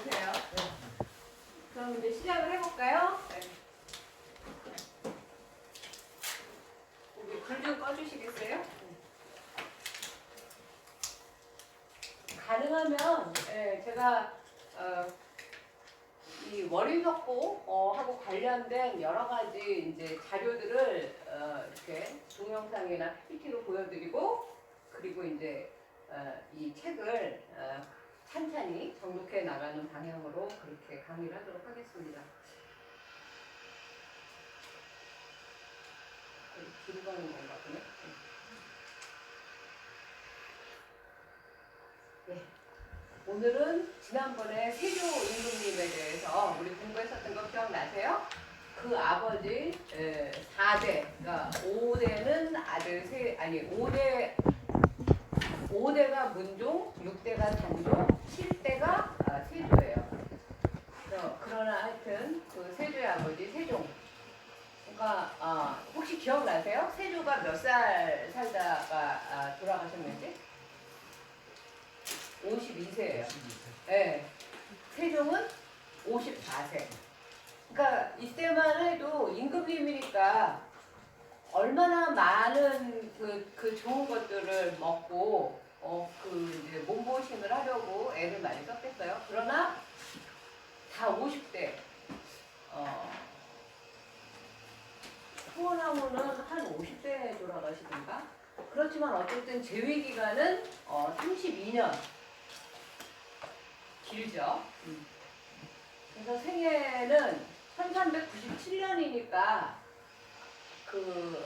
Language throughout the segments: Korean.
보세요. 그럼 이제 시작을 해볼까요? 불 좀 꺼주시겠어요? 가능하면 제가 이 월인석보 하고 관련된 여러 가지 이제 자료들을 이렇게 동영상이나 PPT로 보여드리고, 그리고 이제 이 책을 찬찬히 정독해 나가는 방향으로 그렇게 강의를 하도록 하겠습니다. 뒤로 가는 건가 보네. 네. 오늘은 지난번에 세조 임금님에 대해서 우리 공부했었던 거 기억나세요? 그 아버지 4대, 그러니까 5대는 아들 5대가 문종, 6대가 단종, 7대가 세조예요. 그러나 하여튼 그 세조의 아버지 세종. 그러니까 혹시 기억나세요? 세조가 몇 살 살다가 돌아가셨는지? 52세예요. 네. 세종은 54세. 그러니까 이때만 해도 임금님이니까 얼마나 많은 그 좋은 것들을 먹고 이제 몸보신을 하려고 애를 많이 썼겠어요. 그러나 다 50대. 후원하고는 한 50대에 돌아가시던가. 그렇지만 어쨌든 재위 기간은 32년. 길죠. 그래서 생애는 1397년이니까 그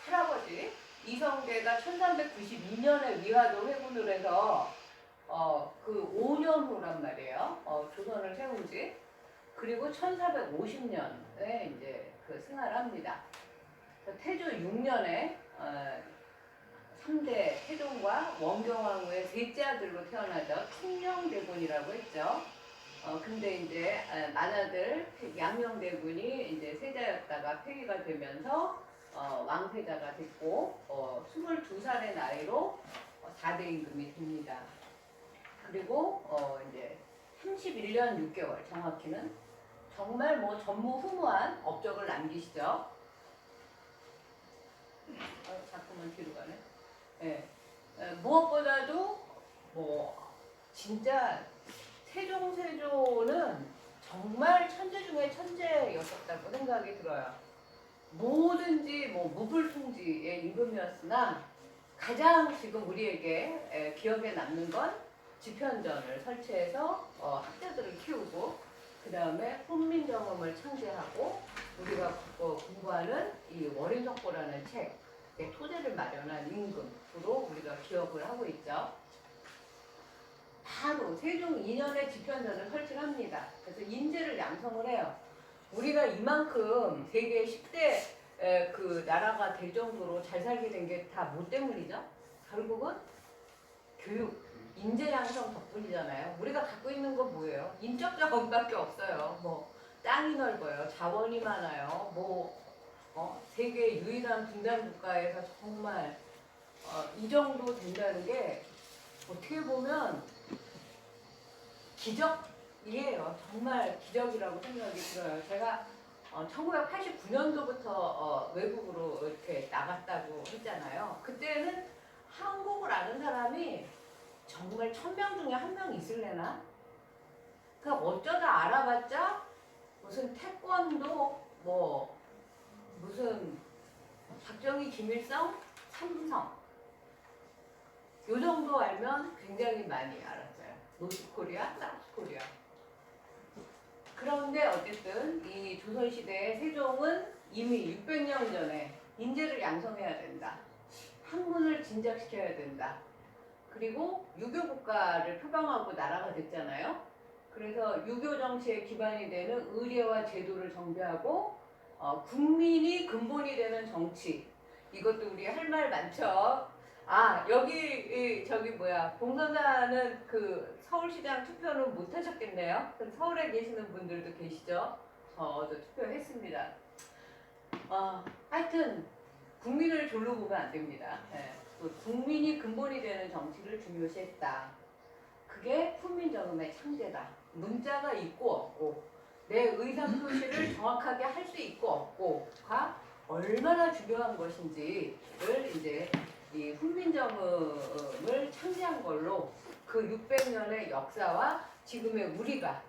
할아버지 이성계가 1392년에 위화도 회군을 해서 그 5년 후란 말이에요. 조선을 세운 지. 그리고 1450년에 이제 그 승하를 합니다. 태조 6년에 3대 태종과 원경왕후의 셋째 아들로 태어나죠. 충녕대군이라고 했죠. 근데 이제 맏아들 양녕대군이 이제 세자였다가 폐위가 되면서 왕세자가 됐고 22살의 나이로 4대 임금이 됩니다. 그리고 이제 31년 6개월 정확히는 정말 뭐 전무후무한 업적을 남기시죠. 자꾸만 뒤로 가네. 네. 무엇보다도 뭐 진짜 세조는 정말 천재 중에 천재였었다고 생각이 들어요. 뭐든지 뭐 무불통지의 임금이었으나 가장 지금 우리에게 기억에 남는 건 집현전을 설치해서 학자들을 키우고, 그 다음에 훈민정음을 창제하고 우리가 공부하는 이 월인석보라는 책, 토대를 마련한 임금으로 우리가 기억을 하고 있죠. 바로 세종 2년에 집현전을 설치합니다. 그래서 인재를 양성을 해요. 우리가 이만큼 세계 10대 그 나라가 될 정도로 잘 살게 된 게 다 뭐 때문이죠? 결국은 교육, 인재 양성 덕분이잖아요. 우리가 갖고 있는 건 뭐예요? 인적 자원밖에 없어요. 뭐 땅이 넓어요, 자원이 많아요. 세계 유일한 분단 국가에서 정말 이 정도 된다는 게 어떻게 보면 기적이에요. 정말 기적이라고 생각이 들어요. 제가 1989년도부터 외국으로 이렇게 나갔다고 했잖아요. 그때는 한국을 아는 사람이 정말 1000명 중에 1명 있을래나? 그러니까 어쩌다 알아봤자 무슨 태권도, 무슨 박정희, 김일성, 삼성 요 정도 알면 굉장히 많이 알았어요. 노스코리아, 사우스코리아. 그런데 어쨌든 이 조선시대의 세종은 이미 600년 전에 인재를 양성해야 된다. 학문을 진작시켜야 된다. 그리고 유교 국가를 표방하고 나라가 됐잖아요. 그래서 유교 정치의 기반이 되는 의례와 제도를 정비하고 국민이 근본이 되는 정치. 이것도 우리 할 말 많죠. 여기 봉선사는 그 서울시장 투표는 못 하셨겠네요. 서울에 계시는 분들도 계시죠. 저도 투표했습니다. 하여튼 국민을 졸로 보면 안 됩니다. 국민이 근본이 되는 정치를 중요시했다. 그게 훈민정음의 창제다. 문자가 있고 없고 내 의사 표시를 정확하게 할 수 있고 없고가 얼마나 중요한 것인지를 이제 이 훈민정음을 창제한 걸로 그 600년의 역사와 지금의 우리가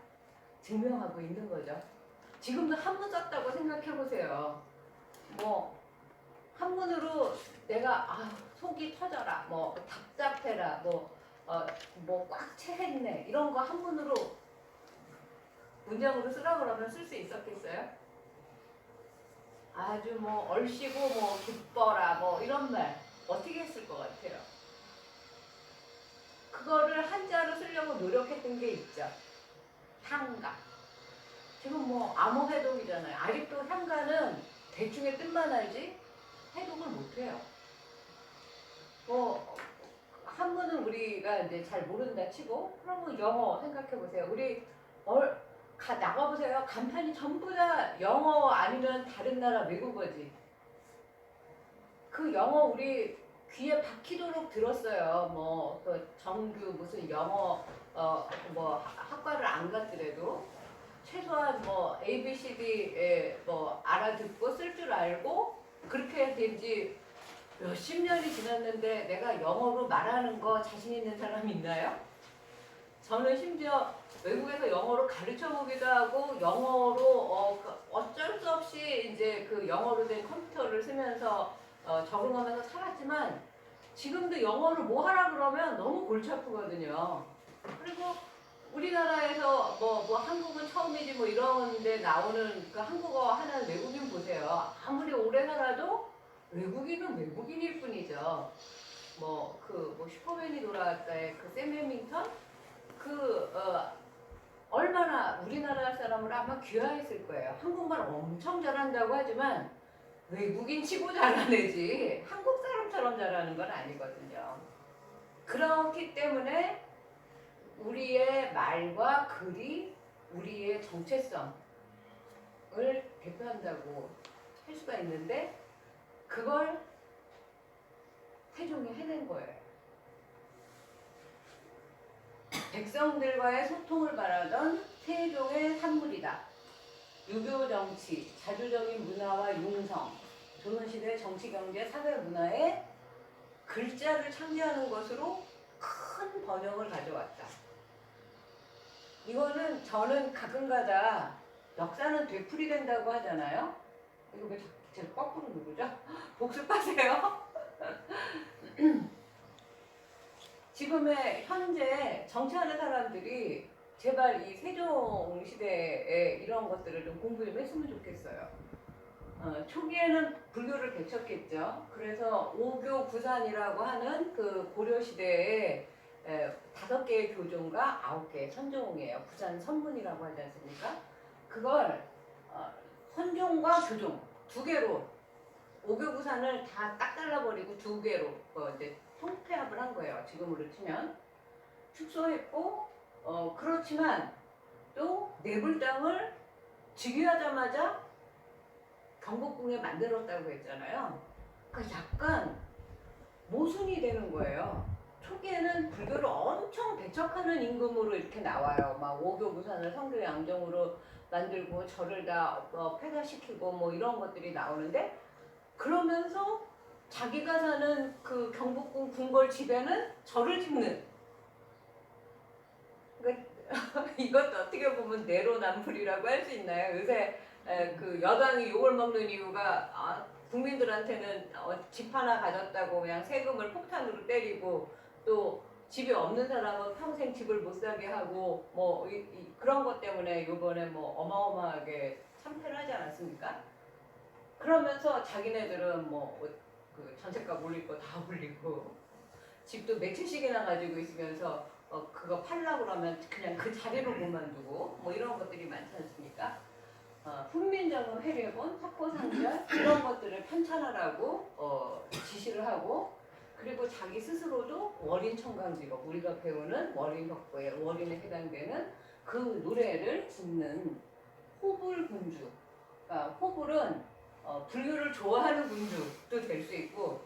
증명하고 있는 거죠. 지금도 한문 썼다고 생각해 보세요. 뭐 한문으로 내가 속이 터져라, 뭐 답답해라, 뭐 꽉 채했네 이런 거 한문으로 문장으로 쓰라 그러면 쓸 수 있었겠어요? 아주 뭐 얼씨고 뭐 기뻐라 뭐 이런 말 어떻게 했을 것 같아요? 그거를 한자로 쓰려고 노력했던 게 있죠. 향가. 지금 뭐 암호 해독이잖아요. 아직도 향가는 대충의 뜻만 알지 해독을 못해요. 뭐 한문은 우리가 이제 잘 모른다 치고 그러면 영어 생각해 보세요. 우리 나가보세요. 간판이 전부 다 영어 아니면 다른 나라 외국어지. 그 영어 우리 귀에 박히도록 들었어요. 그 정규 무슨 영어 뭐 학과를 안 갔더라도 최소한 뭐 A, B, C, D 뭐 알아듣고 쓸 줄 알고 그렇게 된지 몇십 년이 지났는데 내가 영어로 말하는 거 자신 있는 사람 있나요? 저는 심지어 외국에서 영어로 가르쳐 보기도 하고 영어로 어쩔 수 없이 이제 그 영어로 된 컴퓨터를 쓰면서 적응하면서 살았지만 지금도 영어를 뭐 하라 그러면 너무 골치 아프거든요. 그리고 우리나라에서 뭐 한국은 처음이지 뭐 이런데 나오는 그 한국어 하는 외국인 보세요. 아무리 오래 살아도 외국인은 외국인일 뿐이죠. 뭐 슈퍼맨이 돌아왔다의 그 샘 해밍턴 얼마나 우리나라 사람으로 아마 귀화했을 거예요. 한국말 엄청 잘한다고 하지만 외국인 치고 잘하네지 한국 사람처럼 잘하는 건 아니거든요. 그렇기 때문에 우리의 말과 글이 우리의 정체성을 대표한다고 할 수가 있는데 그걸 세종이 해낸 거예요. 백성들과의 소통을 바라던 세종의 산물이다. 유교 정치, 자주적인 문화와 융성, 조선시대 정치, 경제, 사회, 문화에 글자를 창제하는 것으로 큰 번영을 가져왔다. 이거는 저는 가끔가다 역사는 되풀이된다고 하잖아요. 이거 왜 제가 거꾸로 누르죠? 복습하세요. 지금의 현재 정치하는 사람들이 제발 이 세종 시대에 이런 것들을 좀 공부 좀 했으면 좋겠어요. 초기에는 불교를 개척했죠. 그래서 오교 구산이라고 하는 그 고려 시대에 5개의 교종과 9개의 선종이에요. 구산 선문이라고 하지 않습니까? 그걸 선종과 교종 2개로 오교 구산을 다 딱 잘라버리고 2개로 이제 통폐합을 한 거예요. 지금으로 치면 축소했고 그렇지만 또 내불당을 즉위하자마자 경복궁에 만들었다고 했잖아요. 그러니까 약간 모순이 되는 거예요. 초기에는 불교를 엄청 배척하는 임금으로 이렇게 나와요. 막 오교구산을 성교 양정으로 만들고 절을 다 폐가시키고 뭐 이런 것들이 나오는데 그러면서 자기가 사는 그 경복궁 궁궐 집에는 절을 짓는. 그러니까 이것도 어떻게 보면 내로남불이라고 할 수 있나요? 요새 그 여당이 욕을 먹는 이유가 국민들한테는 집 하나 가졌다고 그냥 세금을 폭탄으로 때리고 또 집이 없는 사람은 평생 집을 못 사게 하고 뭐 그런 것 때문에 이번에 뭐 어마어마하게 참패를 하지 않았습니까? 그러면서 자기네들은 그 전세값 올릴 거 다 올리고 집도 몇 채씩이나 가지고 있으면서 그거 팔라고 그러면 그냥 그 자리로 그만두고 뭐 이런 것들이 많지 않습니까? 훈민정음 회례본, 사포상절 이런 것들을 편찬하라고 지시를 하고 그리고 자기 스스로도 월인청강직업 우리가 배우는 월인덕보의 월인에 해당되는 그 노래를 짓는 호불군주. 호불은 불교를 좋아하는 군주도 될 수 있고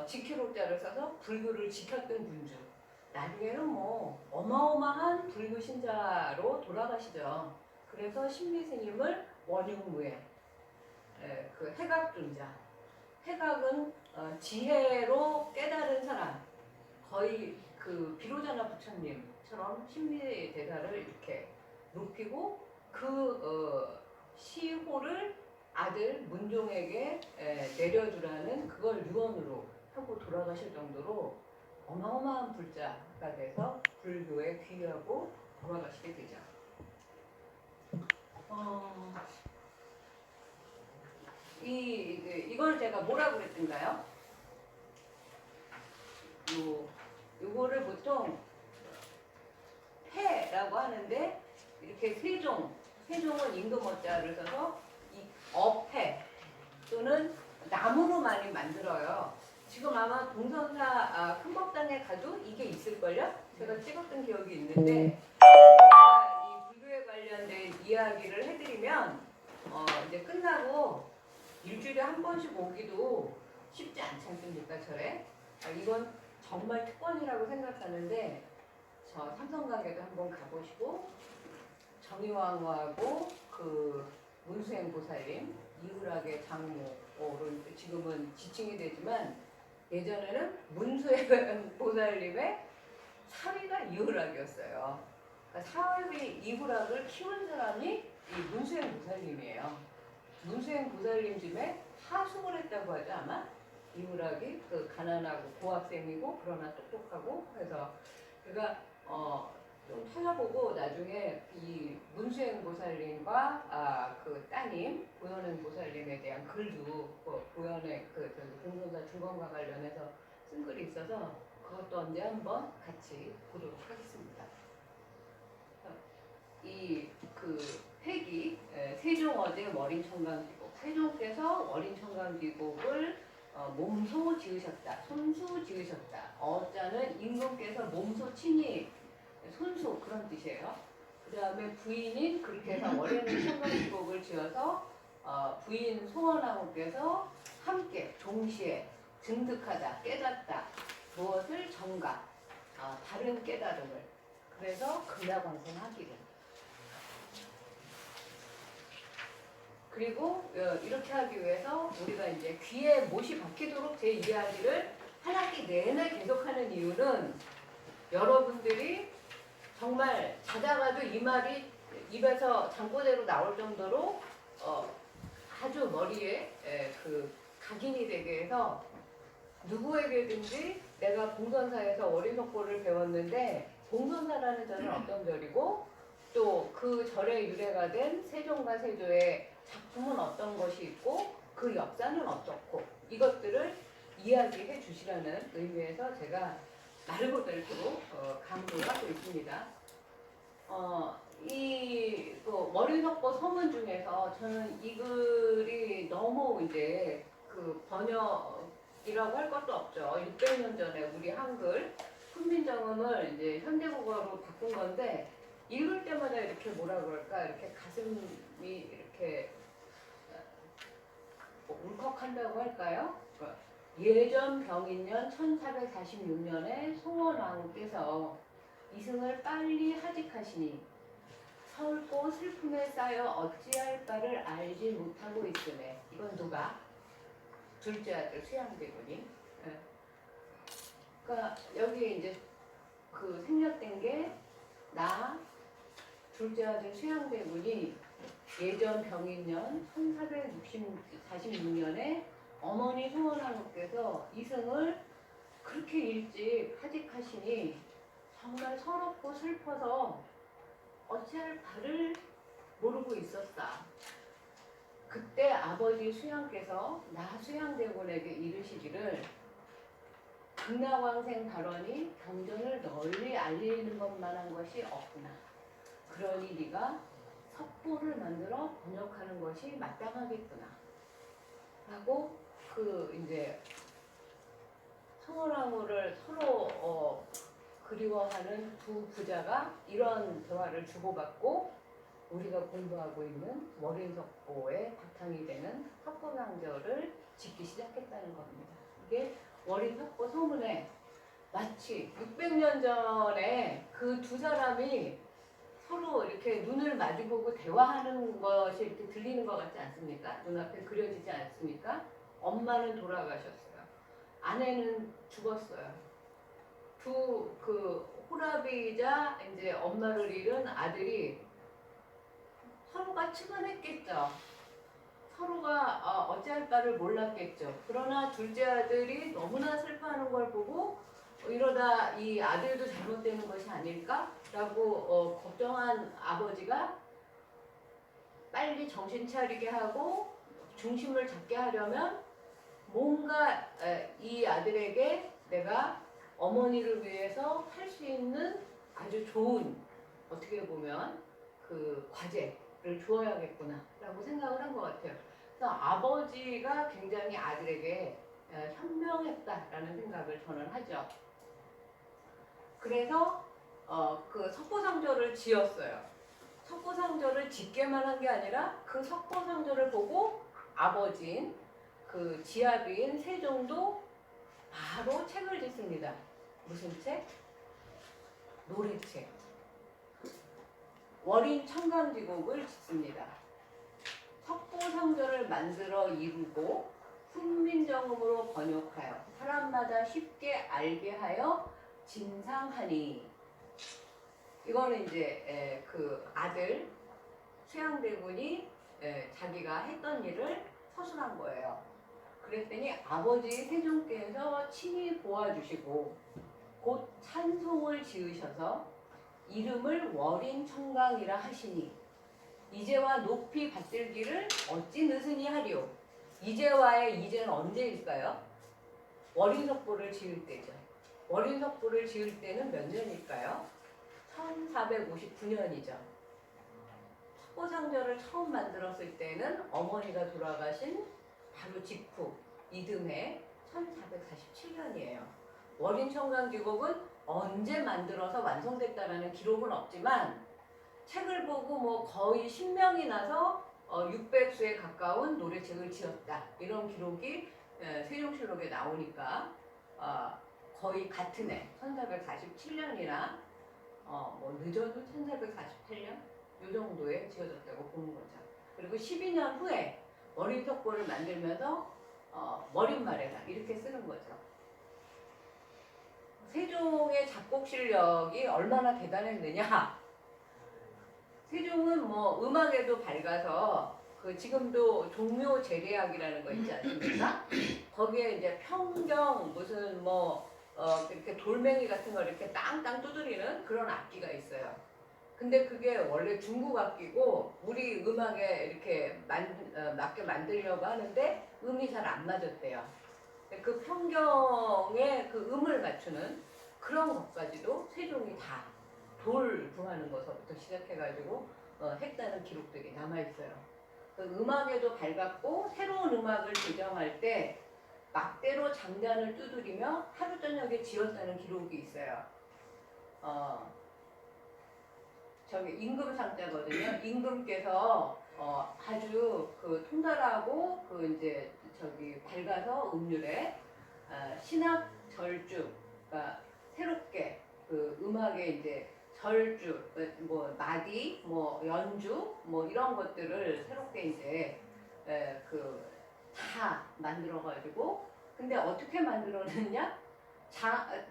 지키록자를 써서 불교를 지켰던 군주 나중에는 뭐 어마어마한 불교 신자로 돌아가시죠. 그래서 신비스님을 원흉무에 그 해각존자, 해각은 지혜로 깨달은 사람, 거의 그 비로자나 부처님처럼 신비 대사를 이렇게 높이고 그 시호를 아들 문종에게 내려주라는 그걸 유언으로 하고 돌아가실 정도로 어마어마한 불자가 돼서 불교에 귀하고 돌아가시게 되죠. 이걸 제가 뭐라고 그랬던가요? 요거를 보통 패라고 하는데 이렇게 세종은 임금어자를 써서 이 어패 또는 나무로 많이 만들어요. 지금 아마 동선사 큰법당에 가도 이게 있을걸요? 제가 찍었던 기억이 있는데 제가 이 불교에 관련된 이야기를 해드리면 이제 끝나고 일주일에 한 번씩 오기도 쉽지 않지 않습니까, 절에? 이건 정말 특권이라고 생각하는데 저 삼성가게도 한번 가보시고 정의왕후하고 그 문수행 보살님, 이후락의 장모로 지금은 지칭이 되지만 예전에는 문수행 보살님의 사위가 이후락이었어요. 그러니까 사위 이후락을 키운 사람이 이 문수행 보살님이에요. 문수행 보살님 집에 하숙을 했다고 하죠, 아마? 이후락이 그 가난하고 고학생이고 그러나 똑똑하고 해서 그가 좀 찾아보고 나중에 이 문수행 보살님과 그 따님 고현행 보살님에 대한 글도 고현행 그 공론사 중건과 관련해서 쓴 글이 있어서 그것도 언제 한번 같이 보도록 하겠습니다. 이 그 획이 세종어제 월인청강기곡, 세종께서 월인청강기곡을 몸소 지으셨다, 손수 지으셨다. 어자는 임금께서 몸소 친히 손수 그런 뜻이에요. 그 다음에 부인인 그렇게 해서 월인청강기곡을 지어서 부인 소원왕후께서 함께 동시에 증득하다, 깨닫다. 무엇을 정각, 다른 깨달음을. 그래서 금야광생하기를. 그리고 이렇게 하기 위해서 우리가 이제 귀에 못이 박히도록 제 이야기를 한 학기 내내 계속하는 이유는 여러분들이 정말 자다가도 이 말이 입에서 잠꼬대로 나올 정도로 아주 머리에 그 각인이 되게 해서 누구에게든지 내가 공선사에서 월인석보를 배웠는데 공선사라는 절은 어떤 절이고 또 그 절의 유래가 된 세종과 세조의 작품은 어떤 것이 있고 그 역사는 어떻고 이것들을 이야기해 주시라는 의미에서 제가 말을 못할수록 강조를 하고 있습니다. 이 월인석보 서문 중에서 저는 이 글이 너무 이제 그 번역이라고 할 것도 없죠. 600년 전에 우리 한글 훈민정음을 이제 현대국어로 바꾼 건데 읽을 때마다 이렇게 뭐라 그럴까 이렇게 가슴이 이렇게 울컥한다고 할까요? 예전 병인년 1446년에 송원왕후께서 이승을 빨리 하직하시니 서울고 슬픔에 쌓여 어찌할 바를 알지 못하고 있음에. 이건 누가? 둘째 아들 수양대군이. 그러니까 여기 이제 그 생략된 게 나 둘째 아들 수양대군이 예전 병인년 1446년에 어머니 송원왕후께서 이승을 그렇게 일찍 하직하시니 정말 서럽고 슬퍼서 어찌할 바를 모르고 있었다. 그때 아버지 수양께서 나 수양대군에게 이르시기를 극락왕생 발언이 경전을 널리 알리는 것만한 것이 없구나. 그러니 네가 석보를 만들어 번역하는 것이 마땅하겠구나. 하고 그 이제 송원왕후를 서로 그리워하는 두 부자가 이런 대화를 주고받고 우리가 공부하고 있는 월인석보의 바탕이 되는 석보강절을 짓기 시작했다는 겁니다. 이게 월인석보 서문에 마치 600년 전에 그 두 사람이 서로 이렇게 눈을 마주보고 대화하는 것이 이렇게 들리는 것 같지 않습니까? 눈앞에 그려지지 않습니까? 엄마는 돌아가셨어요. 아내는 죽었어요. 두 그 호랍이자 이제 엄마를 잃은 아들이 서로가 측은했겠죠. 서로가 어찌할 바를 몰랐겠죠. 그러나 둘째 아들이 너무나 슬퍼하는 걸 보고 이러다 이 아들도 잘못되는 것이 아닐까라고 걱정한 아버지가 빨리 정신 차리게 하고 중심을 잡게 하려면 뭔가 이 아들에게 내가 어머니를 위해서 할 수 있는 아주 좋은 어떻게 보면 그 과제를 주어야겠구나라고 생각을 한 것 같아요. 그래서 아버지가 굉장히 아들에게 현명했다라는 생각을 저는 하죠. 그래서 그 석고상조를 지었어요. 석고상조를 짓게만 한 게 아니라 그 석고상조를 보고 아버지인 그 지아비인 세종도 바로 책을 짓습니다. 무슨 책? 노래책. 월인 청강지곡을 짓습니다. 석고상조를 만들어 이루고 훈민정음으로 번역하여 사람마다 쉽게 알게 하여 진상하니. 이거는 이제 그 아들 수양대군이 자기가 했던 일을 서술한 거예요. 그랬더니 아버지 세종께서 친히 보아주시고 곧 찬송을 지으셔서 이름을 월인청강이라 하시니 이제와 높이 받들기를 어찌 느슨히 하리오. 이제와의 이제는 언제일까요? 월인석보를 지을 때죠. 월인석보를 지을 때는 몇 년일까요? 1459년이죠. 석고상조를 처음 만들었을 때는 어머니가 돌아가신 바로 직후 이듬해 1447년이에요. 월인청강지곡은 언제 만들어서 완성됐다라는 기록은 없지만 책을 보고 뭐 거의 10명이 나서 600수에 가까운 노래책을 지었다. 이런 기록이 세종실록에 나오니까 거의 같은 해 1447년이나 뭐 늦어도 1448년 이 정도에 지어졌다고 보는 거죠. 그리고 12년 후에 월인석보를 만들면서 머릿말에다 이렇게 쓰는 거죠. 세종의 작곡 실력이 얼마나 대단했느냐. 세종은 뭐 음악에도 밝아서 그 지금도 종묘제례악이라는 거 있지 않습니까? 거기에 이제 평경 무슨 뭐 이렇게 돌멩이 같은 걸 이렇게 땅땅 두드리는 그런 악기가 있어요. 근데 그게 원래 중국 악기고 우리 음악에 이렇게 맞게 만들려고 하는데 음이 잘 안 맞았대요. 그 평경에 그 음을 맞추는 그런 것까지도 세종이 다 돌 구하는 것부터 시작해가지고 했다는 기록들이 남아있어요. 그 음악에도 밝았고 새로운 음악을 제정할 때 막대로 장단을 두드리며 하루 저녁에 지었다는 기록이 있어요. 저기 임금상자거든요. 임금께서 아주 그 통달하고 그 이제 저기 밝아서 음률에 신학 절주, 그러니까 새롭게 그 음악에 이제 절주, 뭐 마디, 뭐 연주, 뭐 이런 것들을 새롭게 이제 그 다 만들어가지고 근데 어떻게 만들어냈냐?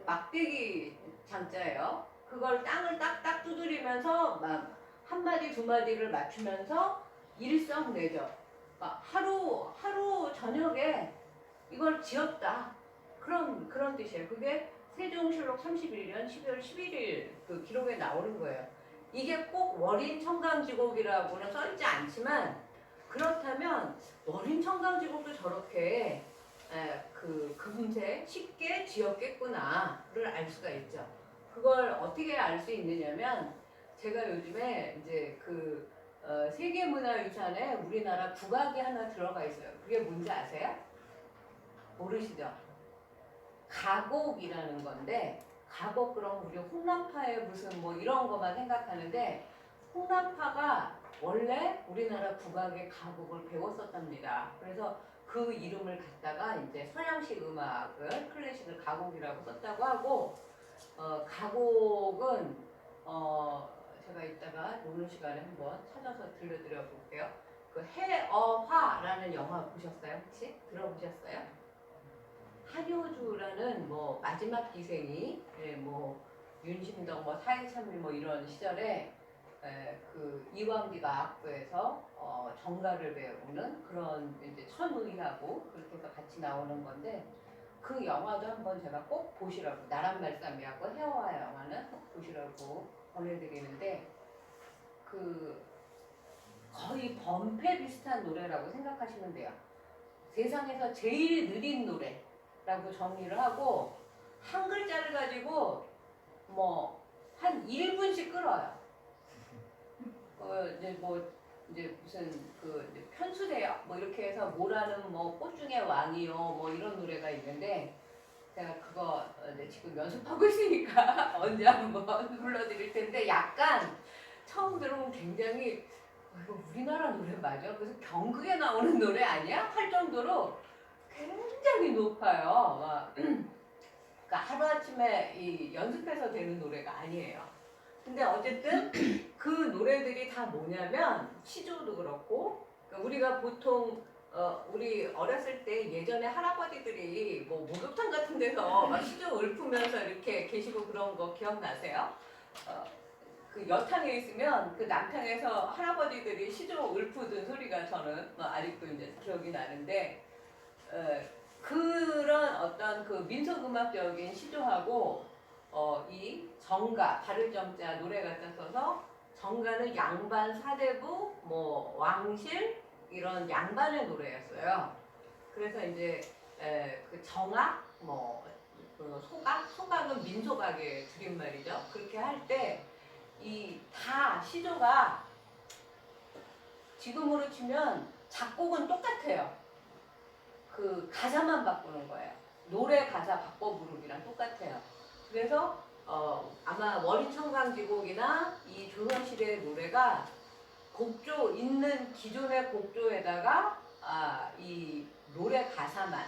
막대기 장자예요. 그걸 땅을 딱딱 두드리면서 막 한 마디 두 마디를 맞추면서 일성내죠. 그러니까 하루 저녁에 이걸 지었다. 그런 뜻이에요. 그게 세종실록 31년 12월 11일 그 기록에 나오는 거예요. 이게 꼭 월인청강지곡이라고는 써있지 않지만 그렇다면 월인청강지곡도 저렇게 그 금세 쉽게 지었겠구나를 알 수가 있죠. 그걸 어떻게 알 수 있느냐면 제가 요즘에 이제 그 세계문화유산에 우리나라 국악이 하나 들어가 있어요. 그게 뭔지 아세요? 모르시죠? 가곡이라는 건데 가곡 그럼 우리 홍남파의 무슨 뭐 이런 거만 생각하는데 홍남파가 원래 우리나라 국악의 가곡을 배웠었답니다. 그래서 그 이름을 갖다가 이제 서양식 음악을 클래식을 가곡이라고 썼다고 하고 가곡은 제가 이따가 노는 시간에 한번 찾아서 들려드려 볼게요. 그 해어화라는 영화 보셨어요? 혹시 들어보셨어요? 한효주라는 뭐 마지막 기생이 뭐 윤심덕 뭐 사해참일 뭐 이런 시절에 그 이왕기가 악부에서 정가를 배우는 그런 이제 천우희하고 그렇게 해서 같이 나오는 건데 그 영화도 한번 제가 꼭 보시라고 나란말싸미하고 해어화 영화는 꼭 보시라고 권해드리는데 그 거의 범패 비슷한 노래라고 생각하시면 돼요. 세상에서 제일 느린 노래라고 정의를 하고 한 글자를 가지고 뭐 한 1분씩 끌어요. 이제 무슨 이제 편수대요 뭐 이렇게 해서 뭐라는 뭐 꽃중의 왕이요 뭐 이런 노래가 있는데 제가 그거 이제 지금 연습하고 있으니까 언제 한번 불러드릴 텐데 약간 처음 들으면 굉장히 이거 우리나라 노래 맞아? 그래서 경극에 나오는 노래 아니야? 할 정도로 굉장히 높아요. 그러니까 하루아침에 이 연습해서 되는 노래가 아니에요. 근데 어쨌든 그 노래들이 다 뭐냐면 시조도 그렇고 그러니까 우리가 보통 우리 어렸을 때 예전에 할아버지들이 뭐 목욕탕 같은 데서 막 시조 읊으면서 이렇게 계시고 그런 거 기억나세요? 그 여탕에 있으면 그 남탕에서 할아버지들이 시조 읊으던 소리가 저는 아직도 이제 기억이 나는데 그런 어떤 그 민속음악적인 시조하고 이 정가 발을 정자 노래 갖다 써서 정가는 양반 사대부 뭐 왕실 이런 양반의 노래였어요. 그래서 이제 그 정악 그 소각은 민소각의 줄임말이죠. 그렇게 할 때 이 다 시조가 지금으로 치면 작곡은 똑같아요. 그 가사만 바꾸는 거예요. 노래 가사 바꿔 부르기랑 똑같아요. 그래서 아마 월인청강지곡이나 이 조선시대의 노래가 곡조 있는 기존의 곡조에다가 이 노래 가사만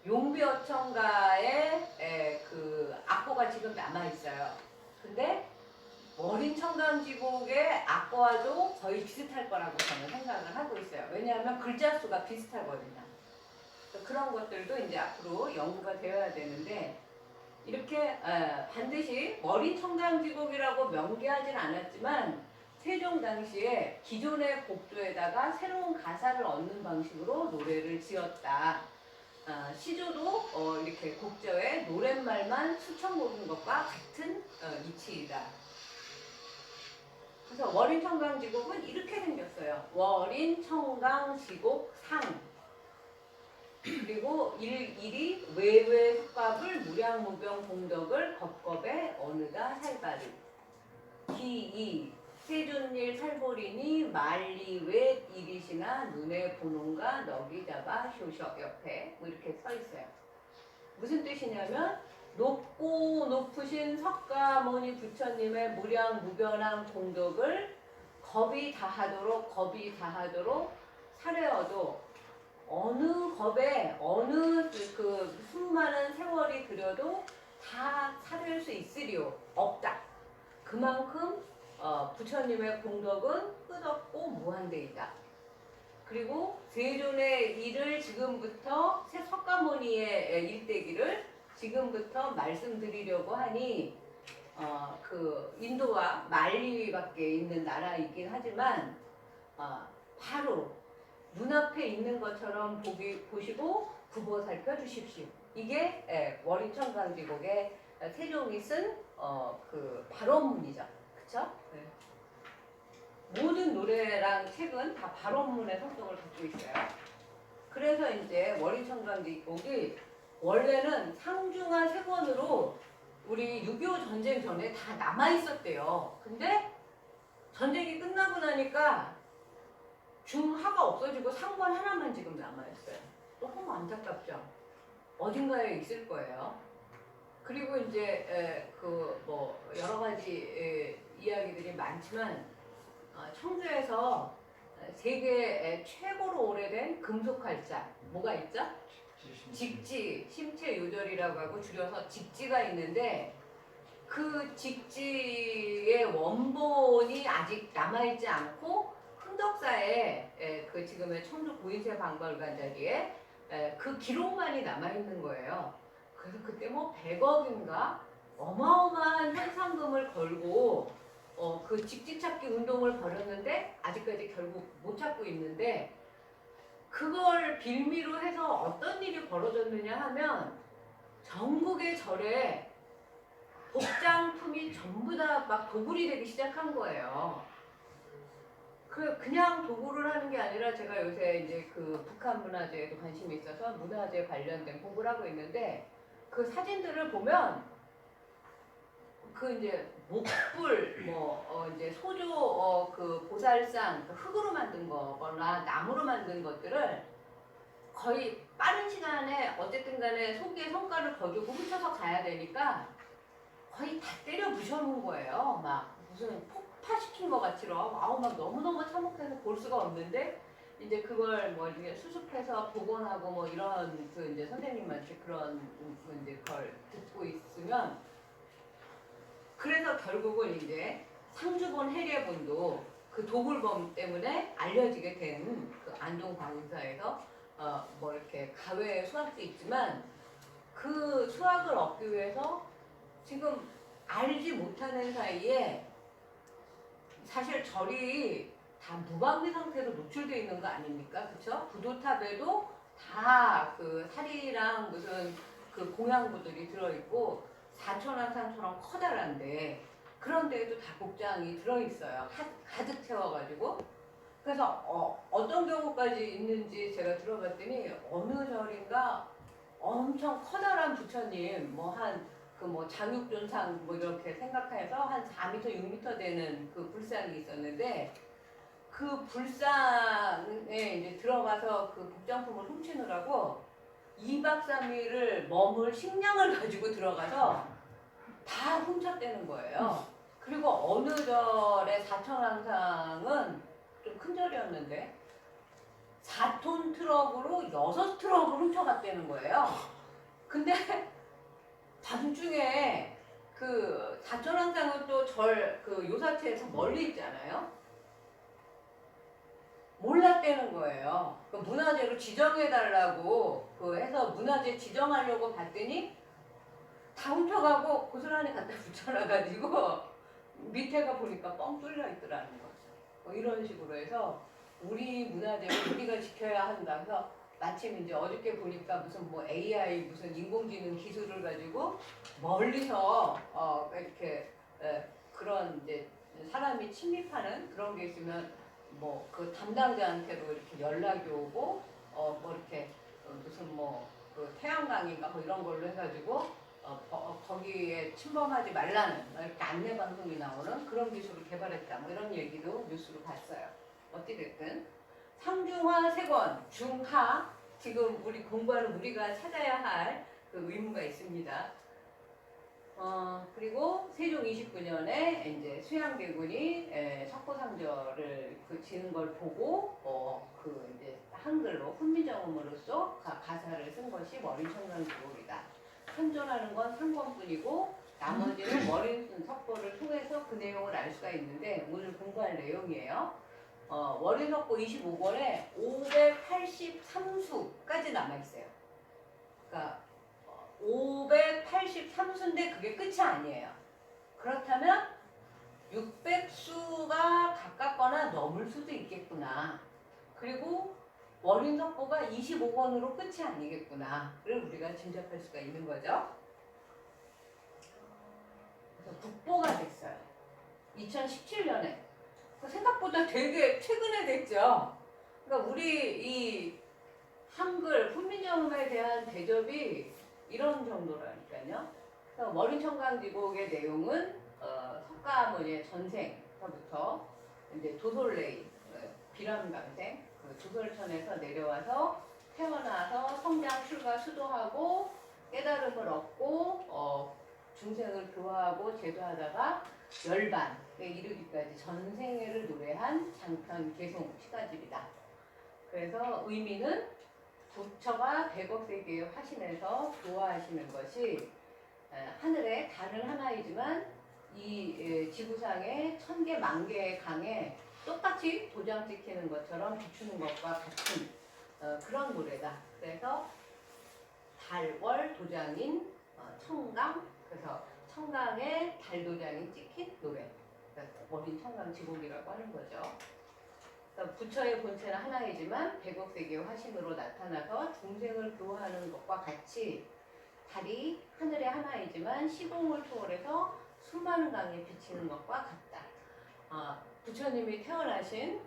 용비어청가의 그 악보가 지금 남아 있어요. 근데 월인청강지곡의 악보와도 거의 비슷할 거라고 저는 생각을 하고 있어요. 왜냐하면 글자 수가 비슷하거든요. 그런 것들도 이제 앞으로 연구가 되어야 되는데 이렇게 반드시 월인청강지곡이라고 명기하진 않았지만 세종 당시에 기존의 곡조에다가 새로운 가사를 얻는 방식으로 노래를 지었다. 시조도 이렇게 곡조에 노랫말만 수청 부르는 것과 같은 이치이다. 그래서 월인청강지곡은 이렇게 생겼어요. 월인청강지곡 상 그리고 일이 외외 속갑을 무량무병 공덕을 겁겁에 어느가 살바리 기이 세존일 살보리니 말리외 이리시나 눈에 보는가 너기 잡아 효셔 옆에 뭐 이렇게 써 있어요. 무슨 뜻이냐면 높고 높으신 석가모니 부처님의 무량무변한 공덕을 겁이 다하도록 사려도 어느 겁에 어느 그 수많은 세월이 들여도 다 사릴 수 있으리요 없다. 그만큼 부처님의 공덕은 끝없고 무한대이다. 그리고 세존의 일을 지금부터 석가모니의 일대기를 지금부터 말씀드리려고 하니 그 인도와 말리밖에 있는 나라이긴 하지만 바로 눈앞에 있는 것처럼 보시고 굽어 살펴주십시오. 이게 월인청강지곡의 세종이 쓴 그 발원문이죠. 그쵸? 네. 모든 노래랑 책은 다 발원문의 성격을 갖고 있어요. 그래서 이제 월인청강지곡이 원래는 상중하 세 권으로 우리 6.25 전쟁 전에 다 남아있었대요. 근데 전쟁이 끝나고 나니까 중하가 없어지고 상권 하나만 지금 남아있어요. 너무 안타깝죠. 어딘가에 있을 거예요. 그리고 이제 그 뭐 여러 가지 이야기들이 많지만 청주에서 세계 최고로 오래된 금속 활자 뭐가 있죠? 직지, 심체 요절이라고 하고 줄여서 직지가 있는데 그 직지의 원본이 아직 남아있지 않고 흥덕사에 그 지금의 청주 고인세 박물관 자리에 그 기록만이 남아있는 거예요. 그래서 그때 뭐 100억인가 어마어마한 현상금을 걸고 그 직지 찾기 운동을 벌였는데 아직까지 결국 못 찾고 있는데 그걸 빌미로 해서 어떤 일이 벌어졌느냐 하면 전국의 절에 복장품이 전부 다 막 도굴이 되기 시작한 거예요. 그냥 도굴을 하는 게 아니라 제가 요새 이제 그 북한 문화재에도 관심이 있어서 문화재 관련된 공부를 하고 있는데 그 사진들을 보면 그 이제 목불 이제 소조 그 보살상 그 흙으로 만든 거거나 나무로 만든 것들을 거의 빠른 시간에 어쨌든 간에 속에 성과를 거두고 훔쳐서 가야 되니까 거의 다 때려 부셔놓은 거예요. 막 무슨 폭파시킨 것 같이로 아우 막 너무너무 참혹해서 볼 수가 없는데 이제 그걸 뭐 이제 수습해서 복원하고 뭐 이런 그 이제 선생님한테 그런 이제 걸 듣고 있으면 그래서 결국은 이제 상주본 해례본도 그 도굴범 때문에 알려지게 된 그 안동광사에서 뭐 이렇게 가외 수학도 있지만 그 수학을 얻기 위해서 지금 알지 못하는 사이에 사실 절이 다 무방비 상태로 노출되어 있는 거 아닙니까? 그쵸? 부도탑에도 다 그 사리랑 무슨 그 공양부들이 들어있고 사천왕상처럼 커다란데 그런 데에도 다 복장이 들어있어요. 가득 채워가지고. 그래서 어떤 경우까지 있는지 제가 들어봤더니 어느 절인가 엄청 커다란 부처님 뭐 장육존상 뭐 이렇게 생각해서 한 4m, 6m 되는 그 불상이 있었는데 그 불상에 이제 들어가서 그 복장품을 훔치느라고 2박 3일을 머물 식량을 가지고 들어가서 다 훔쳤다는 거예요. 그리고 어느 절의 사천왕상은 좀 큰 절이었는데 4톤 트럭으로 6트럭을 훔쳐갔다는 거예요. 근데 밤중에 그 사천왕상은 또 절 그 요사체에서 멀리 있잖아요. 몰랐다는 거예요. 그 문화재로 지정해달라고 그 해서 문화재 지정하려고 봤더니 다 훔쳐가고 고스란히 갖다 붙여놔가지고 밑에가 보니까 뻥 뚫려 있더라는 거죠. 뭐 이런 식으로 해서 우리 문화재를 우리가 지켜야 한다. 그래서 마침 이제 어저께 보니까 무슨 뭐 AI 무슨 인공지능 기술을 가지고 멀리서 이렇게 그런 이제 사람이 침입하는 그런 게 있으면 뭐 그 담당자한테도 이렇게 연락이 오고 뭐 이렇게 무슨 뭐 그 태양광인가 뭐 이런 걸로 해가지고 거기에 침범하지 말라는 이렇게 안내 방송이 나오는 그런 기술을 개발했다. 뭐 이런 얘기도 뉴스로 봤어요. 어찌됐든 상중하 세권 중하 지금 우리 공부하는 우리가 찾아야 할 그 의무가 있습니다. 그리고 세종 29년에 이제 수양대군이 석고상절을 그 지는 걸 보고 그 이제 한글로 훈민정음으로써 가사를 쓴 것이 머린청강기록이다. 현존하는 건 3권뿐이고 나머지는 머린 석고를 통해서 그 내용을 알 수가 있는데 오늘 공부할 내용이에요. 머린석고 25권에 583수까지 남아있어요. 그러니까 583수인데 그게 끝이 아니에요. 그렇다면 600수가 가깝거나 넘을 수도 있겠구나. 그리고 머린석고가 25권으로 끝이 아니겠구나를 우리가 짐작할 수가 있는 거죠. 그래서 국보가 됐어요. 2017년에. 생각보다 되게 최근에 됐죠. 그러니까 우리 이 한글 훈민정음에 대한 대접이 이런 정도라니까요. 그래서 머린청강기록의 내용은 석가모니의 전생서부터 이제 도솔레이 비람강생 그 조설천에서 내려와서 태어나서 성장 출가 수도하고 깨달음을 얻고 중생을 교화하고 제도하다가 열반 이르기까지 전생애를 노래한 장편 개송 시가집이다. 그래서 의미는 부처가 100억 세계의 화신에서 교화하시는 것이 하늘의 달은 하나이지만 이 지구상의 1000개 만개의 강에 똑같이 도장 찍히는 것처럼 비추는 것과 같은 그런 노래다. 그래서 달월 도장인 청강, 그래서 청강에 달 도장이 찍힌 노래, 그러니까 어린 청강 지곡이라고 하는 거죠. 그러니까 부처의 본체는 하나이지만 100억 세계의 화신으로 나타나서 중생을 교화하는 것과 같이 달이 하늘의 하나이지만 시공을 초월해서 수많은 강에 비치는 것과 같다. 부처님이 태어나신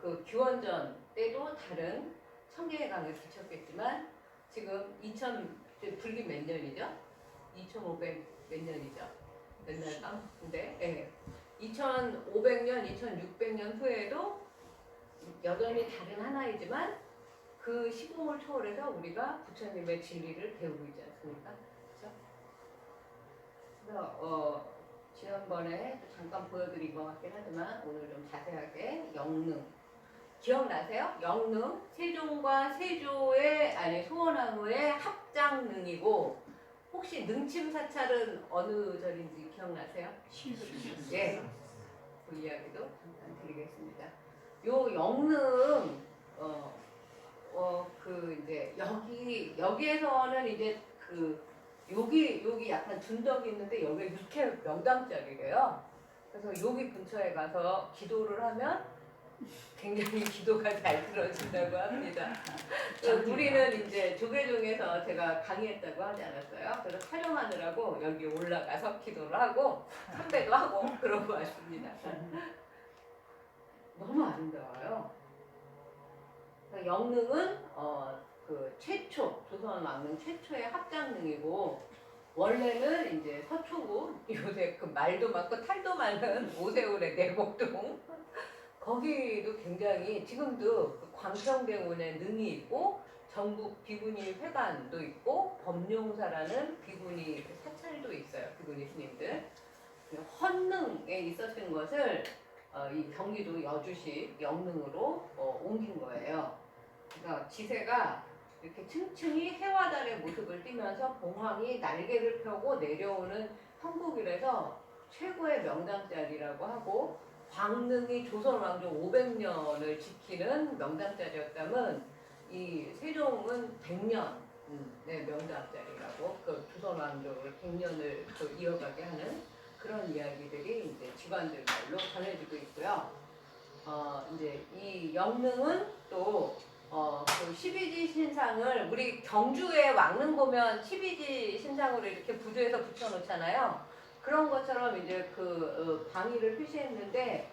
그 기원전 때도 달은 1000개의 강에 비쳤겠지만 지금 불기 몇 년이죠? 2500 몇 년이죠? 맨날 근데 2500년, 2600년 후에도 여전히 달은 하나이지만 그 시공을 초월해서 우리가 부처님의 진리를 배우고 있지 않습니까? 그렇죠? 그래서 지난번에 잠깐 보여드린 것 같긴 하지만 오늘 좀 자세하게 영능 기억나세요? 영능 세종과 세조의 소원왕후의 합장능이고 혹시 능침사찰은 어느 절인지 기억나세요? 예, 그 이야기도 잠깐 드리겠습니다. 요 영능 그 이제 여기에서는 이제 그 여기 약간 준덕이 있는데 여기 이렇게 명당짜리래요. 그래서 여기 근처에 가서 기도를 하면 굉장히 기도가 잘 들어진다고 합니다. 우리는 이제 조계종에서 제가 강의했다고 하지 않았어요? 그래서 촬영하느라고 여기 올라가서 기도를 하고 선배도 하고 그러고 왔습니다. 너무 아름다워요. 영능은 그 최초 조선 왕릉 최초의 합장능이고 원래는 이제 서초구 요새 그 말도 많고 탈도 많은 오세훈의 내곡동 거기도 굉장히 지금도 그 광평대원의 능이 있고 전국 비구니 회관도 있고 법룡사라는 비구니 사찰도 있어요. 비구니 스님들 헌능에 있었던 것을 이 경기도 여주시 영능으로 옮긴 거예요. 그러니까 지세가 이렇게 층층이 해와 달의 모습을 띠면서 봉황이 날개를 펴고 내려오는 형국이라서 최고의 명당자리라고 하고 광능이 조선 왕조 500년을 지키는 명당자리였다면 이 세종은 100년 의 명당자리라고 그 조선 왕조를 100년을 이어가게 하는 그런 이야기들이 이제 직관들 말로 전해지고 있고요. 이제 이 영능은 또 그 12지 신상을 우리 경주에 왕릉 보면 12지 신상으로 이렇게 부두에서 붙여놓잖아요. 그런 것처럼 이제 그 방위를 표시했는데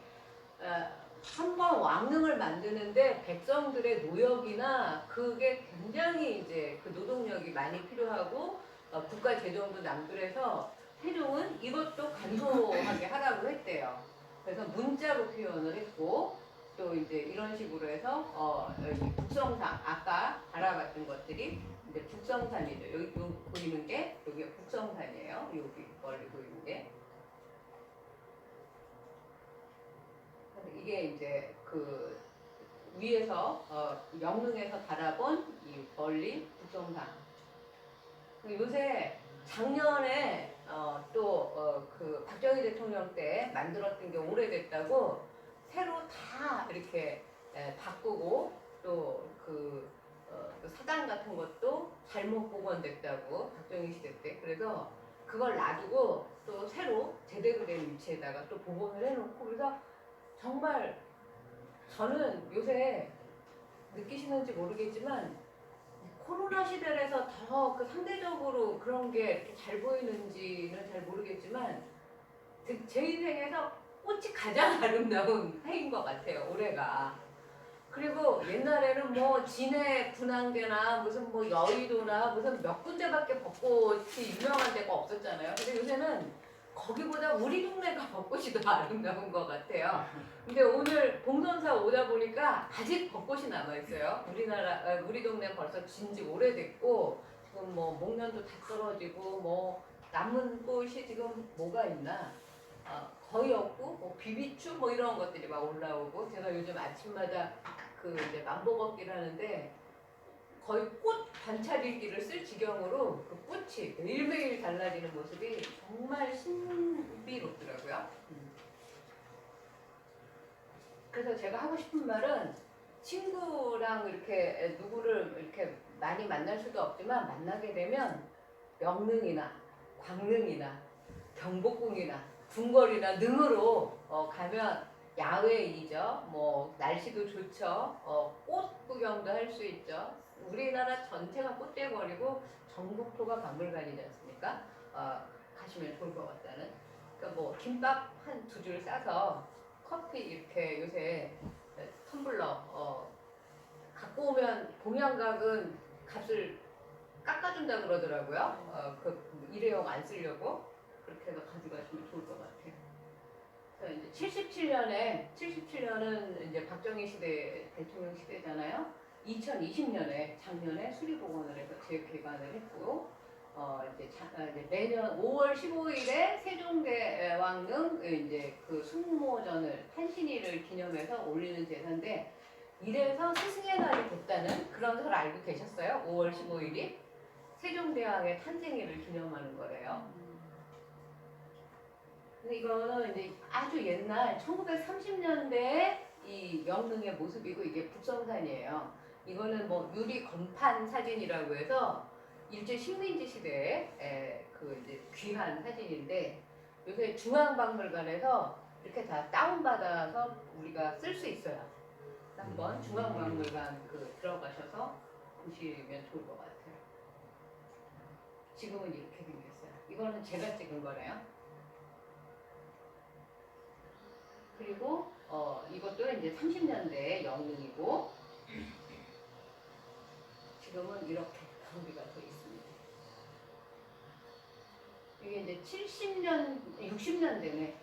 한번 왕릉을 만드는데 백성들의 노역이나 그게 굉장히 이제 그 노동력이 많이 필요하고 국가 재정도 남들해서 세종은 이것도 간소하게 하라고 했대요. 그래서 문자로 표현을 했고 또 이제 이런 식으로 해서 여기 북성산 아까 알아봤던 것들이 이제 북성산이죠. 여기 보이는 게 여기가 북성산이에요. 여기 멀리 보이는 게 이게 이제 그 위에서 영릉에서 바라본 이 멀리 북성산. 요새 작년에 또 그 박정희 대통령 때 만들었던 게 오래됐다고 새로 다 이렇게 바꾸고 또 그 사당 같은 것도 잘못 복원됐다고 박정희 시대 때 그래서 그걸 놔두고 또 새로 제대로 된 위치에다가 또 복원을 해놓고 그래서 정말 저는 요새 느끼시는지 모르겠지만 코로나 시대에서 더 그 상대적으로 그런 게 잘 보이는지는 잘 모르겠지만 제 인생에서 꽃이 가장 아름다운 해인 것 같아요. 올해가. 그리고 옛날에는 뭐 진해 분황대나 무슨 뭐 여의도나 무슨 몇 군데밖에 벚꽃이 유명한 데가 없었잖아요. 근데 요새는 거기보다 우리 동네가 벚꽃이 더 아름다운 것 같아요. 근데 오늘 봉선사 오다 보니까 아직 벚꽃이 남아있어요. 우리 동네 벌써 진지 오래됐고 지금 뭐 목련도 다 떨어지고 뭐 남은 꽃이 지금 뭐가 있나? 거의 없고 뭐 비비추 뭐 이런 것들이 막 올라오고 제가 요즘 아침마다 그 이제 만보 걷기를 하는데 거의 꽃 관찰일기를 쓸 지경으로 그 꽃이 매일매일 달라지는 모습이 정말 신비롭더라고요. 그래서 제가 하고 싶은 말은 친구랑 이렇게 누구를 이렇게 많이 만날 수도 없지만 만나게 되면 명능이나 광능이나 경복궁이나 궁궐이나 능으로 가면 야외이죠. 뭐 날씨도 좋죠. 꽃 구경도 할 수 있죠. 우리나라 전체가 꽃대거리고 전국토가 박물관이지 않습니까? 가시면 좋을 것 같다는. 그러니까 뭐 김밥 한 두 줄 싸서 커피 이렇게 요새 텀블러 갖고 오면 동양각은 값을 깎아준다 그러더라고요. 그 일회용 안 쓰려고 그렇게 해서 가져가시면 좋을 것 같아요. 그래서 이제 77년은 이제 박정희 시대 대통령 시대잖아요. 2020년에 작년에 수리복원을 해서 재개관을 했고 이제 매년 5월 15일에 세종대왕릉 이제 그 숙모전을 한신일을 기념해서 올리는 제사인데 이래서 스승의 날이 됐다는 그런 걸 알고 계셨어요? 5월 15일이 세종대왕의 탄생일을 기념하는 거래요. 근데 이거는 이제 아주 옛날 1930년대에 이 영릉의 모습이고 이게 북성산이에요. 이거는 뭐 유리 건판 사진이라고 해서 일제 식민지 시대에 그 이제 귀한 사진인데 요새 중앙박물관에서 이렇게 다 다운받아서 우리가 쓸 수 있어요. 한번 중앙박물관 그 들어가셔서 보시면 좋을 것 같아요. 지금은 이렇게 생겼어요. 이거는 제가 찍은 거네요. 그리고 이것도 이제 30년대 영릉이고 지금은 이렇게 정비가 돼 있습니다. 이게 이제 70년, 60년대네.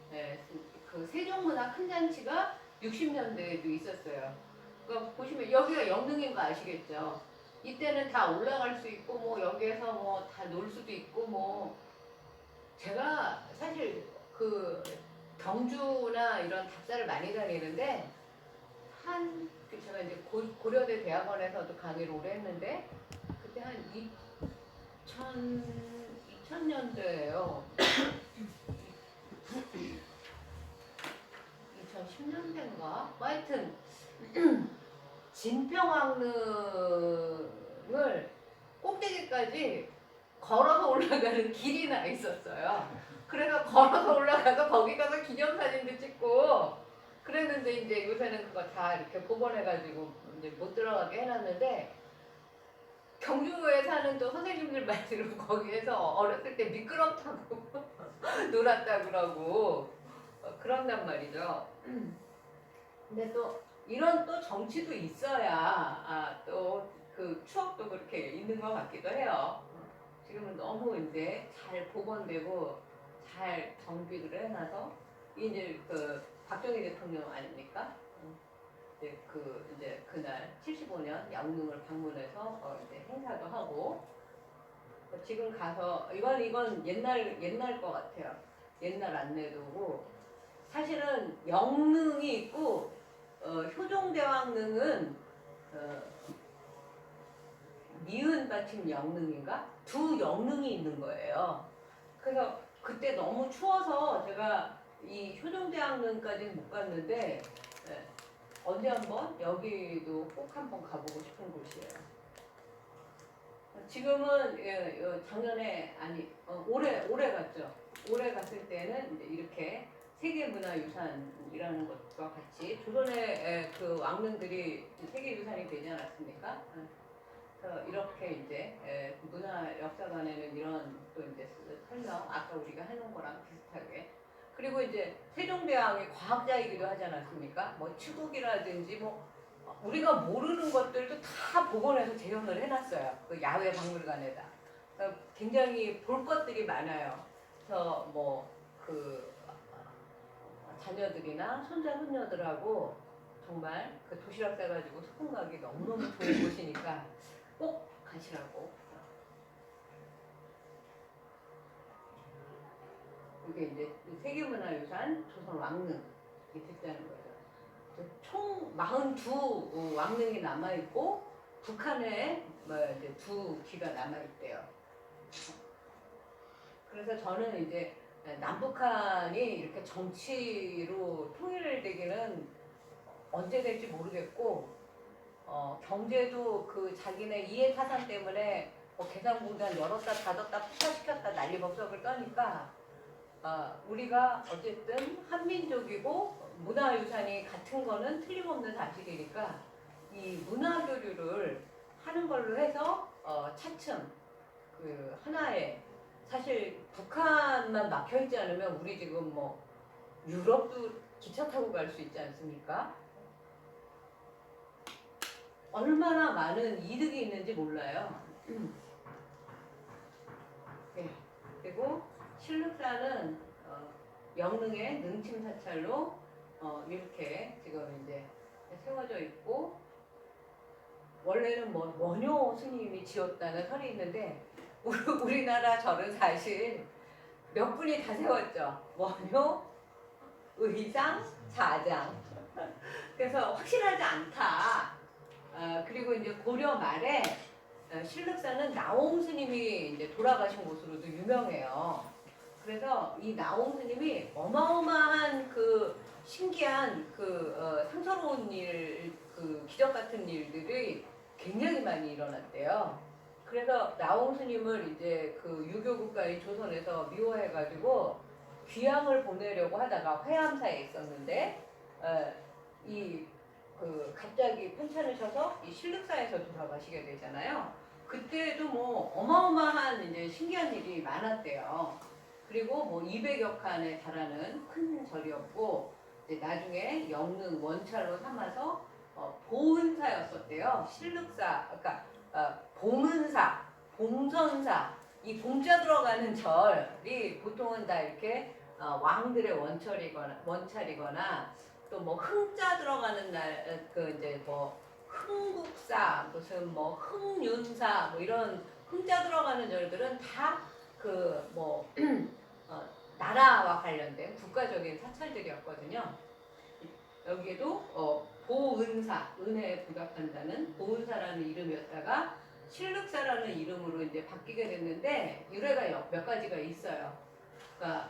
그 세종문화 큰 잔치가 60년대에도 있었어요. 그러니까 보시면 여기가 영릉인 거 아시겠죠? 이때는 다 올라갈 수 있고 뭐 여기에서 뭐 다 놀 수도 있고 뭐 제가 사실 그 경주나 이런 답사를 많이 다니는데 제가 이제 고려대 대학원에서도 강의를 오래 했는데 그때 한 2000년대예요. 2010년대인가? 하여튼 진평왕릉을 꼭대기까지 걸어서 올라가는 길이 나 있었어요. 그래서 걸어서 올라가서 거기 가서 기념사진도 찍고 그랬는데 이제 요새는 그거 다 이렇게 복원해가지고 이제 못 들어가게 해놨는데 경주에 사는 또 선생님들 말대로 거기에서 어렸을 때 미끄럼 타고 놀았다 그러고 그런단 말이죠. 근데 또 이런 또 정치도 있어야 또 그 추억도 그렇게 있는 것 같기도 해요. 지금은 너무 이제 잘 복원되고 잘 정비를 해놔서 이제 그 박정희 대통령 아닙니까? 이제 그날 75년 영릉을 방문해서 이제 행사도 하고 지금 가서 이건 옛날 것 같아요. 옛날 안내도고 사실은 영릉이 있고 효종대왕릉은 니은 받침 영릉인가? 두 영릉이 있는 거예요. 그래서 그때 너무 추워서 제가 이 효종대왕릉까지는 못 갔는데 언제 한번 여기도 꼭 한번 가보고 싶은 곳이에요. 지금은 작년에 아니 올해 갔죠. 올해 갔을 때는 이제 이렇게 세계문화유산이라는 것과 같이 조선의 그 왕릉들이 세계유산이 되지 않았습니까? 그래서 이렇게 이제 문화역사관에는 이런 또 이제 설명 아까 우리가 해놓은 거랑 비슷하게 그리고 이제 세종대왕이 과학자이기도 하지 않았습니까? 뭐 추국이라든지 뭐 우리가 모르는 것들도 다 복원해서 재현을 해놨어요. 그 야외 박물관에다. 그러니까 굉장히 볼 것들이 많아요. 그래서 뭐 그 자녀들이나 손자 손녀들하고 정말 그 도시락 싸가지고 소풍 가기 너무너무 좋은 곳이니까 꼭 가시라고. 그게 이제 세계문화유산 조선 왕릉이 됐다는 거죠. 총 42 왕릉이 남아 있고 북한에 뭐 이제 2기가 남아 있대요. 그래서 저는 이제 남북한이 이렇게 정치로 통일되기는 언제 될지 모르겠고, 경제도 그 자기네 이해타산 때문에 계산공단 열었다 닫았다 폭파시켰다 난리법석을 떠니까, 우리가 어쨌든 한민족이고 문화유산이 같은 거는 틀림없는 사실이니까 이 문화교류를 하는 걸로 해서 차츰 그 하나의, 사실 북한만 막혀있지 않으면 우리 지금 뭐 유럽도 기차 타고 갈 수 있지 않습니까? 얼마나 많은 이득이 있는지 몰라요. 네. 그리고 실륵사는 영릉의 능침 사찰로 이렇게 지금 이제 세워져 있고, 원래는 뭐 원효 스님이 지었다는 설이 있는데 우리나라 절은 사실 몇 분이 다 세웠죠. 원효, 의상, 사장. 그래서 확실하지 않다. 그리고 이제 고려 말에 실륵사는 나홍 스님이 이제 돌아가신 곳으로도 유명해요. 그래서 이 나홍 스님이 어마어마한 그 신기한 그 상서로운 일, 그 기적 같은 일들이 굉장히 많이 일어났대요. 그래서 나홍 스님을 이제 그 유교 국가인 조선에서 미워해가지고 귀향을 보내려고 하다가 회암사에 있었는데 이 그 갑자기 편찮으셔서 이 실륵사에서 돌아가시게 되잖아요. 그때도 뭐 어마어마한 이제 신기한 일이 많았대요. 그리고 뭐 200여 칸에 달하는 큰 절이었고, 이제 나중에 영릉 원찰로 삼아서 보은사였었대요. 실륵사, 그러니까 보문사, 봉선사, 이 봉자 들어가는 절이 보통은 다 이렇게 왕들의 원찰이거나 또 뭐 흥자 들어가는 날, 그 이제 뭐 흥국사, 무슨 뭐 흥윤사, 뭐 이런 흥자 들어가는 절들은 다 그 뭐 나라와 관련된 국가적인 사찰들이었거든요. 여기에도 보은사, 은혜에 부답한다는 보은사라는 이름이었다가 실륵사라는 이름으로 이제 바뀌게 됐는데 유래가 몇 가지가 있어요. 그러니까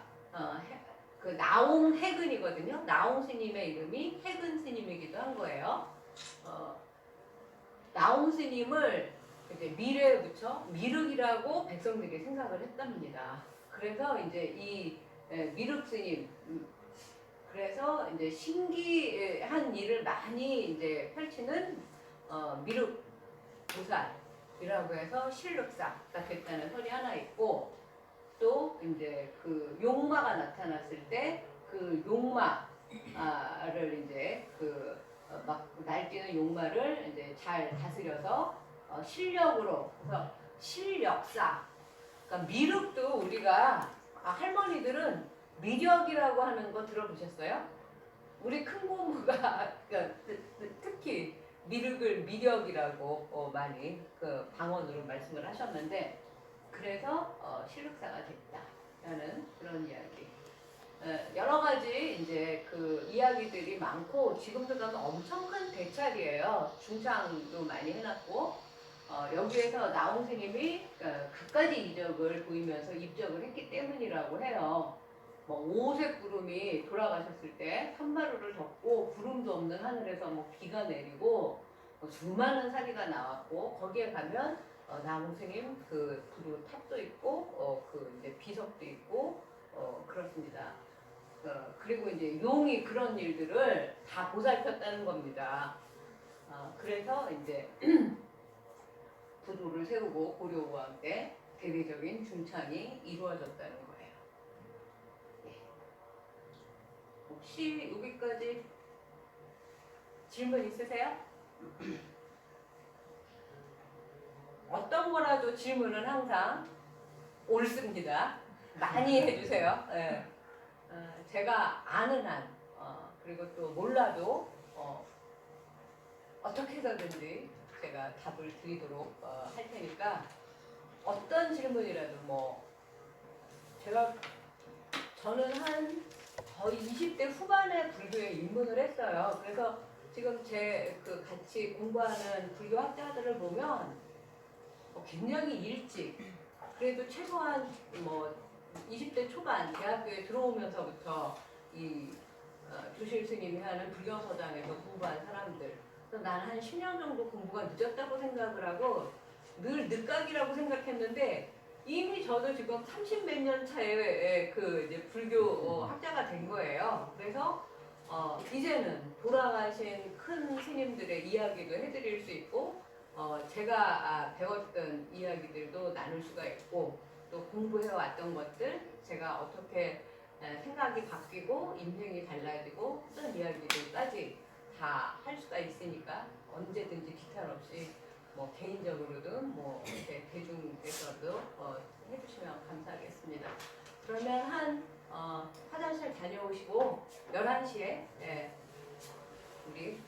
그 나홍 해근이거든요. 나홍 스님의 이름이 해근 스님이기도 한 거예요. 나홍 스님을 이제 미래에 붙여 미륵이라고 백성들이 생각을 했답니다. 그래서 이제 이 미륵 스님, 그래서 이제 신기한 일을 많이 이제 펼치는 미륵 보살이라고 해서 실륵사가 됐다는 설이 하나 있고, 또 이제 그 용마가 나타났을 때 그 용마를 이제 그 막 날뛰는 용마를 이제 잘 다스려서 실력으로, 그래서 실력사. 그러니까 미륵도 우리가 할머니들은 미력이라고 하는 거 들어보셨어요? 우리 큰 고모가 그러니까 특히 미륵을 미력이라고 많이 그 방언으로 말씀을 하셨는데, 그래서 실륵사가 됐다라는 그런 이야기. 여러 가지 이제 그 이야기들이 많고, 지금도 가면 엄청 큰 대찰이에요. 중창도 많이 해놨고, 여기에서 나홍 스님이 갖가지 이적을 보이면서 입적을 했기 때문이라고 해요. 뭐 오색 구름이 돌아가셨을 때 산마루를 덮고 구름도 없는 하늘에서 뭐 비가 내리고 수많은 사기가 나왔고, 거기에 가면 나홍 스님 그 부두 탑도 있고 그 이제 비석도 있고 그렇습니다. 그리고 이제 용이 그런 일들을 다 보살폈다는 겁니다. 그래서 이제 부두를 세우고 고려와 함께 대대적인 중창이 이루어졌다는 거예요. 네. 혹시 여기까지 질문 있으세요? 어떤 거라도 질문은 항상 옳습니다. 많이 해주세요. 네. 제가 아는 한, 그리고 또 몰라도 어떻게 해서든지 제가 답을 드리도록 할 테니까 어떤 질문이라도 뭐 제가 저는 한 거의 20대 후반에 불교에 입문을 했어요. 그래서 지금 제 그 같이 공부하는 불교 학자들을 보면 굉장히 일찍, 그래도 최소한 뭐 20대 초반 대학교에 들어오면서부터 이 조실 스님이 하는 불경서당에서 공부한 사람들. 그래서 나는 한 10년 정도 공부가 늦었다고 생각을 하고 늘 늦각이라고 생각했는데 이미 저도 지금 30 몇 년 차에 그 이제 불교 학자가 된 거예요. 그래서 이제는 돌아가신 큰 스님들의 이야기도 해드릴 수 있고 제가 배웠던 이야기들도 나눌 수가 있고 또 공부해왔던 것들 제가 어떻게 생각이 바뀌고 인생이 달라지고 어떤 이야기들까지 다 할 수가 있으니까 언제든지 기탄 없이 뭐 개인적으로든 뭐 이렇게 대중에서도 해주시면 감사하겠습니다. 그러면 한 화장실 다녀오시고 11시에 우리